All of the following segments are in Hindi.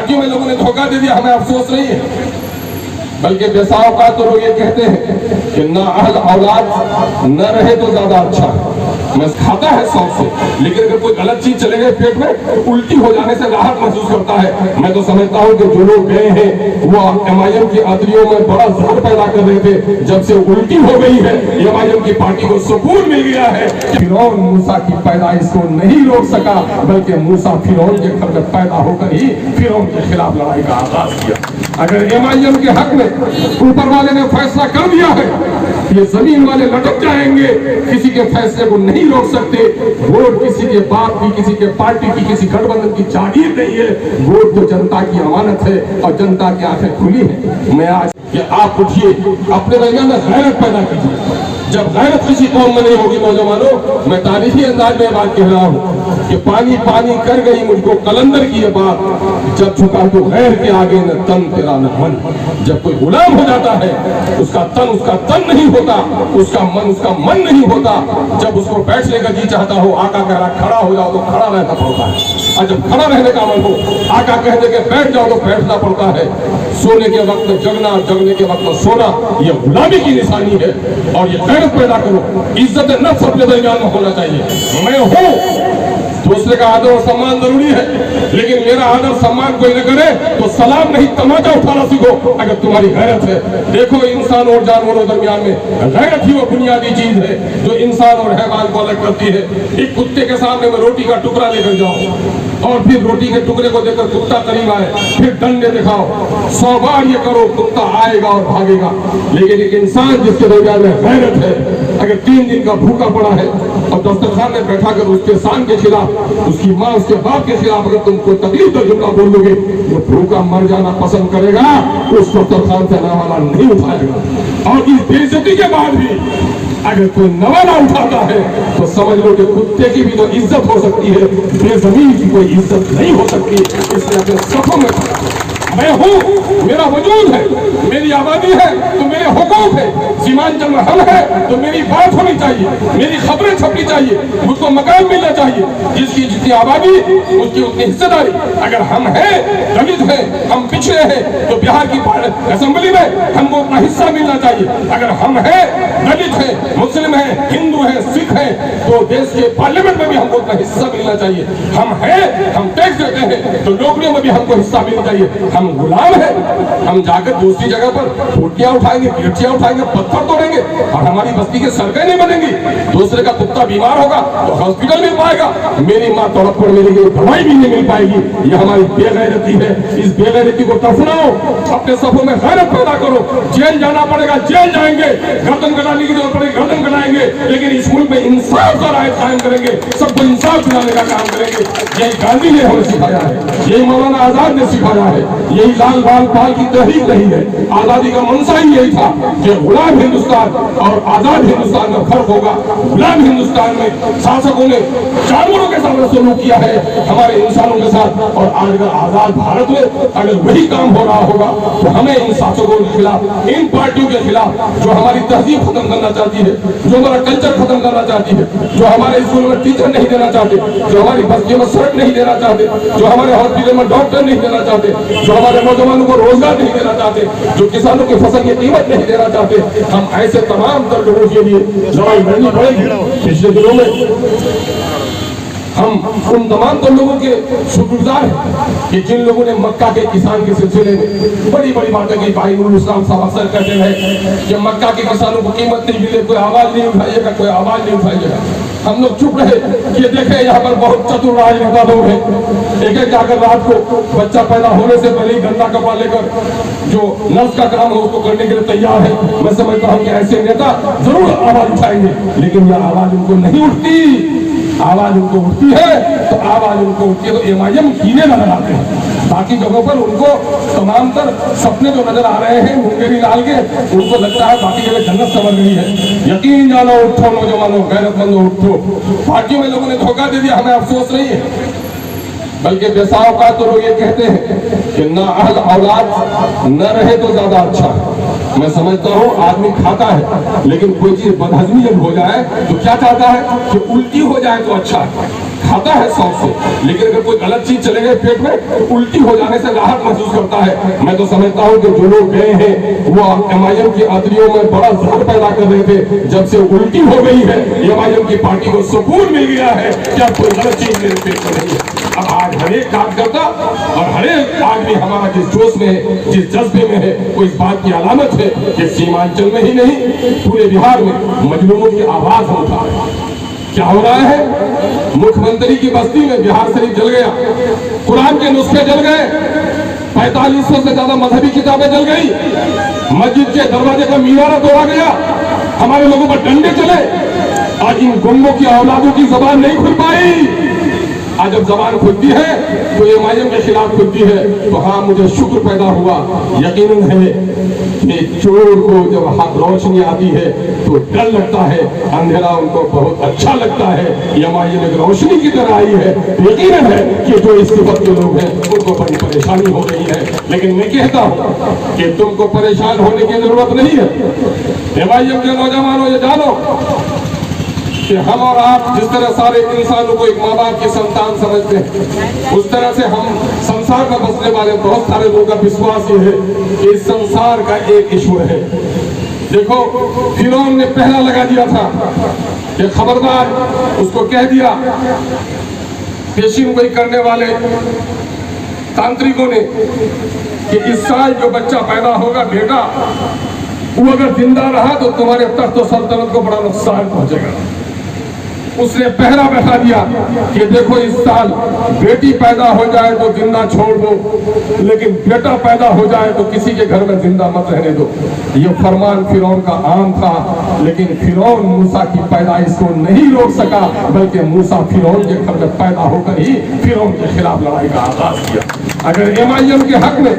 पार्टियों में लोगों ने धोखा दे दिया, हमें अफसोस नहीं है, बल्कि बेसाओका तो लोग ये कहते हैं कि ना अहल औलाद न रहे तो ज्यादा अच्छा है। मैं खाता है शौक से, लेकिन अगर कोई गलत चीज चले गए पेट में तो उल्टी हो जाने से राहत महसूस करता है। मैं तो समझता हूँ कि जो लोग गए हैं वो MIM की अदलियों में बड़ा जहर पैदा कर रहे थे, जब से उल्टी हो गई है MIM की पार्टी को सुकून मिल गया है। फिरौन मूसा की पैदाइश को नहीं रोक सका, बल्कि मूसा फिरौन के घर में पैदा होकर ही फिरौन के खिलाफ लड़ाई का आगाज किया। अगर MIM के हक में ऊपर वाले ने फैसला कर दिया है, ये जमीन वाले लटक जाएंगे, किसी के फैसले को नहीं रोक सकते। वोट किसी के बाप की, किसी के पार्टी की, किसी गठबंधन की जागीर नहीं है। वोट तो जनता की अमानत है और जनता की आंखें खुली है। मैं आज कि आप उठिए, अपने दरमियान में गैरत पैदा कीजिए। जब गैरत किसी कौम में नहीं होगी नौजवानों, मैं तारीखी अंदाज में बात कह रहा हूँ कि पानी पानी कर गई मुझको कलंदर की ये बात, जब झुका तो गैर के आगे न तन तेरा न मन। जब कोई गुलाम हो जाता है उसका तन नहीं होता, उसका मन नहीं होता। जब उसको बैठने का जी चाहता हो, आका कह रहा खड़ा हो जाओ तो खड़ा रहना पड़ता है, और जब खड़ा रहने का मन हो, आका कहते कि बैठ जाओ तो बैठना पड़ता है। सोने के वक्त जगना, जगने के वक्त सोना, ये गुलामी की निशानी है। और ये गैरत पैदा करो, इज्जत नफ्स अपने दरमियान में होना चाहिए। मैं हूँ, दूसरे का आदर और सम्मान जरूरी है, लेकिन मेरा आदर सम्मान कोई न करे तो सलाम नहीं तमाचा उठाना सीखो अगर तुम्हारी गैरत है। देखो इंसान और जानवरों दरमियान में गैरत ही वो बुनियादी चीज है जो इंसान और हैवान को अलग करती है। एक कुत्ते के सामने में रोटी का टुकड़ा लेकर जाओ और फिर रोटी के टुकड़े को देखकर कुत्ता करीब आए, फिर डंडे दिखाओ, 100 बार ये करो, कुत्ता आएगा और भागेगा। लेकिन एक इंसान जिसके दरमियान में गैरत है, अगर 3 दिन का भूखा पड़ा है और दस्तरखान में बैठा कर उसके शान के खिलाफ, उसकी माँ उसके बाप के खिलाफ अगर तुमको तकलीफ का जुमला बोल दोगे, वो भूखा मर जाना पसंद करेगा, उस दस्तरखान से नवाला नहीं उठाएगा। और इस बेइज्जती के बाद भी अगर कोई नवाला उठाता है तो समझ लो कि कुत्ते की भी तो इज्जत हो सकती है, बेज़मीन की कोई इज्जत नहीं हो सकती। इसलिए अपने सफों में मैं हूँ, मेरा वजूद है, मेरी आबादी है तो मेरे हुकूक है, सीमांचल में हम है तो मेरी बात होनी चाहिए, मेरी खबरें छपनी चाहिए, मुझको मकान मिलना चाहिए। जिसकी जितनी आबादी उसकी उतनी हिस्सेदारी। अगर हम हैं दलित हैं, हम पिछड़े हैं तो बिहार की असेंबली में हमको उतना हिस्सा मिलना चाहिए। अगर हम हैं दलित हैं, मुस्लिम हैं, हिंदू हैं, सिख हैं तो देश के पार्लियामेंट में भी हमको उतना हिस्सा मिलना चाहिए। हम हैं, हम टैक्स देते हैं तो नौकरियों में भी हमको हिस्सा मिलना चाहिए। हम गुलाम है, हम जाकर दूसरी जगह पर फुटियां उठाएंगे, गिरचियां उठाएंगे, पत्थर तोड़ेंगे और हमारी बस्ती की सड़कें नहीं बनेंगी। दूसरे का कुत्ता बीमार होगा तो हॉस्पिटल मिल पाएगा, मेरी माँ तड़प पड़ मिलेगी, दवाई भी नहीं मिल पाएगी। ये हमारी बेगैरती है। इस बेगैरती को दफनाओ, अपने सफों में गैरत पैदा करो। जेल जाना पड़ेगा, जेल जाएंगे, गर्दन कटाने की जरूरत पड़ेगी, गर्दन कटाएंगे, लेकिन इस मुल्क में इंसाफ का राय कायम करेंगे, सबको इंसाफ दिलाने का काम करेंगे। यही गांधी ने हमें सिखाया है, यही मौलाना आजाद ने सिखाया है, यही लाल बाल पाल की तहरीक नहीं है। आजादी का मंशा ही यही था कि गुलाम हिंदुस्तान और आजाद हिंदुस्तान में फर्क होगा। गुलाम हिंदुस्तान में शासकों ने जानवरों के साथ सलूक किया है हमारे इंसानों के साथ, और आज अगर आजाद भारत में अगर वही काम हो रहा होगा तो हमें इन शासकों के खिलाफ, इन पार्टियों के खिलाफ जो हमारी तहजीब खत्म करना चाहती है, जो हमारा कल्चर खत्म करना चाहती है, जो हमारे स्कूल में टीचर नहीं देना चाहते, जो हमारी बस्तियों में सड़क नहीं देना चाहते, जो हमारे हॉस्पिटल में डॉक्टर नहीं देना चाहते, जो हमारे नौजवानों को रोजगार नहीं देना चाहते, जो किसानों की फसल की कीमत नहीं देना चाहते, हम ऐसे तमाम तर लोगों के लिए लड़ाई लड़नी पड़ेगी। पिछले दिनों में हम उन तमाम तो लोगों के शुक्रगुजार हैं कि जिन लोगों ने मक्का के किसान के सिलसिले में बड़ी बड़ी बातें की। भाई नूरुल इस्लाम साहब अक्सर कहते हैं कि मक्का के किसानों को कीमत नहीं मिले, कोई आवाज नहीं उठाइएगा, कोई आवाज नहीं उठाइएगा। हम लोग चुप रहे कि देखे यहाँ पर बहुत चतुर राजनेता लोग हैं, एक एक जाकर रात को बच्चा पैदा होने से पहले ही गंदा कपड़ा लेकर जो नर्स का काम है उसको करने के लिए तैयार है। मैं समझता हूँ कि ऐसे नेता जरूर आवाज उठाएंगे, लेकिन यह आवाज उनको नहीं उठती। आवाज उनको उठती है तो आवाज उनको उठती है तो MIM कीने नजर आते हैं। बाकी जगहों पर उनको तमाम तर सपने जो नजर आ रहे हैं मुंगेरी लाल के, उनको लगता है बाकी जगह जन्नत समझ गई है। यकीन जानो, उठो नौजवानों, गैरतमंदों उठो। पार्टियों में लोगों ने धोखा दे दिया, हमें अफसोस नहीं है, बल्कि बेसाओका तो लोग ये कहते हैं कि ना अहल औलाद न रहे तो ज्यादा अच्छा है। मैं समझता हूँ आदमी खाता है, लेकिन कोई चीज बदहजमी जब हो जाए तो क्या चाहता है कि उल्टी हो जाए तो अच्छा है। खाता है शौक से, लेकिन अगर कोई गलत चीज चले गए पेट में तो उल्टी हो जाने से राहत महसूस करता है। मैं तो समझता हूँ कि जो लोग गए हैं वो एमआईएम की आदरियों में बड़ा जहर पैदा कर रहे थे। जब से उल्टी हो गई है एमआईएम की पार्टी को सुकून मिल गया है कि अब कोई गलत चीज मेरे पेट में नहीं है। अब आज हर एक कार्यकर्ता और हर एक आदमी हमारा जिस जोश में है, जिस जज्बे में है, वो इस बात की अलामत है कि सीमांचल में ही नहीं पूरे बिहार में मजलूमों की आवाज हम उठा रहे हैं। क्या हो रहा है? मुख्यमंत्री की बस्ती में बिहार शरीफ जल गया, कुरान के नुस्खे जल गए, 4500 से ज्यादा मजहबी किताबें जल गई, मस्जिद के दरवाजे का मीनारा तोड़ा गया, हमारे लोगों पर डंडे चले। आज इन गुंडों की औलादों की जबान नहीं खुल पाई। आज जब जबान खुलती है तो एमआईएम के खिलाफ खुलती है, तो हाँ मुझे शुक्र पैदा हुआ। यकीनन है कि चोर को जब रोशनी आती है तो डर लगता है, अंधेरा उनको बहुत अच्छा लगता है। एमआईएम एक रोशनी की तरह आई है। यकीनन है कि जो इस वक्त के लोग हैं उनको बड़ी परेशानी हो रही है, लेकिन मैं कहता हूँ कि तुमको परेशान होने की जरूरत नहीं है। एमआईएम के नौजवानों ये जानो कि हम और आप जिस तरह सारे इंसानों को एक माँ बाप की संतान समझते हैं, उस तरह से हम संसार में बसने वाले बहुत सारे लोगों का विश्वास ये है कि इस संसार का एक ईश्वर है। देखो फिरौन ने पहला लगा दिया था कि खबरदार, उसको कह दिया पेशीन गोई करने वाले तांत्रिकों ने कि इस साल जो बच्चा पैदा होगा बेटा, वो अगर जिंदा रहा तो तुम्हारे तख्त सल्तनत को बड़ा नुकसान पहुंचेगा। उसने पहरा बैठा दिया कि देखो इस साल बेटी पैदा हो जाए तो जिंदा छोड़ दो, लेकिन बेटा पैदा हो जाए तो किसी के घर में जिंदा मत रहने दो। ये फरमान फिरौन का आम था, लेकिन फिरौन मूसा की पैदाइश को नहीं रोक सका, बल्कि मूसा फिरौन के घर में पैदा होकर ही फिरौन के खिलाफ लड़ाई का आगाज किया। अगर एमआईएम के हक में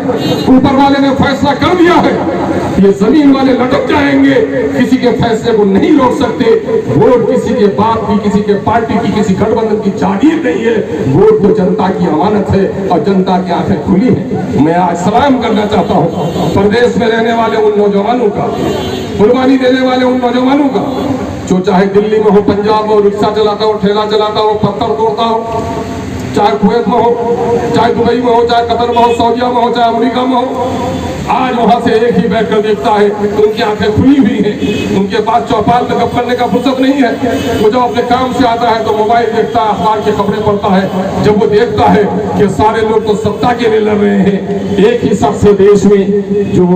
ऊपर वाले ने फैसला कर दिया है, ये जमीन वाले लटक जाएंगे, किसी के फैसले को नहीं रोक सकते। वोट किसी के बाप की, किसी के पार्टी की, किसी गठबंधन की जागीर नहीं है। वोट तो जनता की अमानत है और जनता की आंखें खुली है। मैं आज सलाम करना चाहता हूँ प्रदेश में रहने वाले उन नौजवानों का, कुर्बानी देने वाले उन नौजवानों का, जो चाहे दिल्ली में हो, पंजाब में हो, रिक्शा चलाता हो, ठेला चलाता हो, पत्थर तोड़ता हो, चाहे कुवैत में हो, चाहे दुबई में हो, चाहे कतर में हो, सऊदिया में हो, चाहे अमेरिका में हो, आज वहां से एक ही बैठ कर देखता है तो उनकी आंखें खुली हुई हैं। उनके पास चौपाल में गप करने का फुर्सत नहीं है। वो जब अपने काम से आता है तो मोबाइल देखता है, अखबार की खबरें पढ़ता है। जब वो देखता है कि सारे लोग तो सत्ता के लिए लड़ रहे हैं, एक ही शख्स देश में जो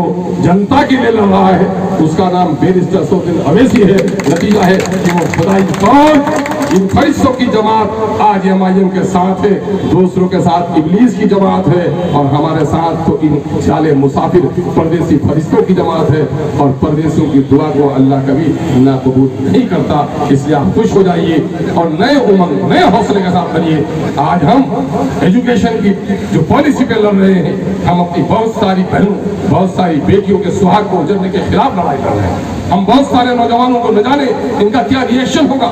जनता के लिए लड़ रहा है, उसका नाम बैरिस्टर सौदिन अवैसी है। नतीजा है कि वो खुदाई कौन, इन फरिश्तों की जमात आज एमआईएम के साथ है, दूसरों के साथ इब्लीस की जमात है, और हमारे साथ तो इन चाले मुसाफिर परदेसी फरिश्तों की जमात है। और परदेसियों की दुआ को अल्लाह कभी ना कबूल नहीं करता। इसलिए आप खुश हो जाइए और नए उमंग, नए हौसले के साथ बनिए। आज हम एजुकेशन की जो पॉलिसी पे लड़ रहे हैं, हम अपनी बहुत सारी बहनों, बहुत सारी बेटियों के सुहाग को उजड़ने के खिलाफ लड़ाई लड़ रहे हैं। हम बहुत सारे नौजवानों को न जाने इनका क्या रिएक्शन होगा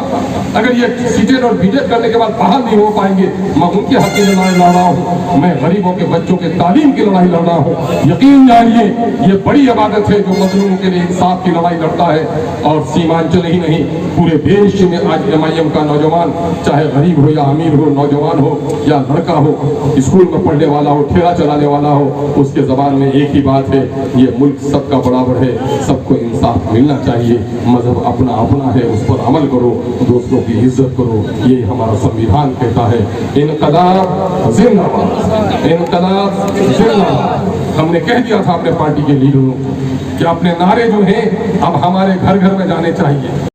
अगर ये सीटेट और बीटेट करने के बाद बहाल नहीं हो पाएंगे। मैं उनके हक की लड़ाई लड़ रहा हूँ, मैं गरीबों के बच्चों के तालीम की लड़ाई लड़ रहा हूँ। यकीन जानिए ये बड़ी इबादत है जो मजलूमों के लिए इंसाफ की लड़ाई लड़ता है। और सीमांचल ही नहीं, पूरे देश में आज एमआईएम का नौजवान, चाहे गरीब हो या अमीर हो, नौजवान हो या लड़का हो, स्कूल में पढ़ने वाला हो, ठेला चलाने वाला हो, उसके जबान में एक ही बात है, ये मुल्क सबका बराबर है, सबको इंसाफ मिलना चाहिए। मजहब अपना अपना है, उस पर अमल करो, दूसरों की इज्जत करो, ये हमारा संविधान कहता है। इनकलाब जिंदाबाद, इनकलाब जिंदाबाद। हमने कह दिया था अपने पार्टी के लीडरों कि अपने नारे जो हैं अब हमारे घर घर में जाने चाहिए।